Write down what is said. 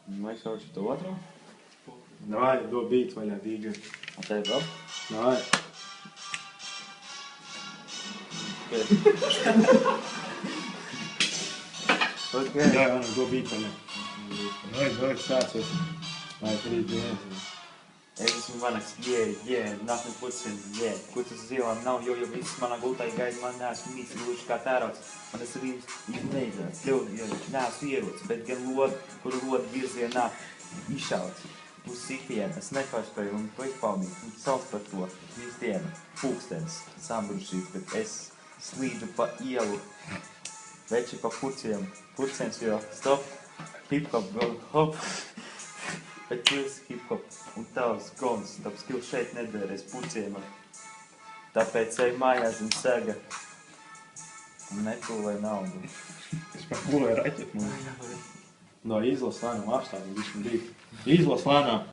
Vai sauc to otru? Давай, до beat vaļā, dīga. A tev vēl? Давай. Okay. Давай, Anna, do beat vaļā. Давай, sācies. Vai, 3, 2, 1. Es esmu vanaks, nākam pucim, kucas zilām nav, jo viss manā gultā gaida, man neesmu mīts, gluži kā tērauts. Man es rīms neizrāds, ļaudī, jo neesmu ierots, bet gan lodu, kuru lodu virzienā izšauts. Uz sitienu, es nepārspēju un to izpaudīt, un sauc par to visu dienu. Pūkstens, sambrušīts, bet es slīdu pa ielu, veči pa puciem, pucens jo stop, hip-hop, go hop. Bet tu esi hip-hop un tavs gons, taps skills šeit nederēs puciemā. Tāpēc ej mājās un sega un nepūlē naudu. Es par pūlē raķet mums. No izlas lēnām apstādi, viņš man bija. Izlas lēnām.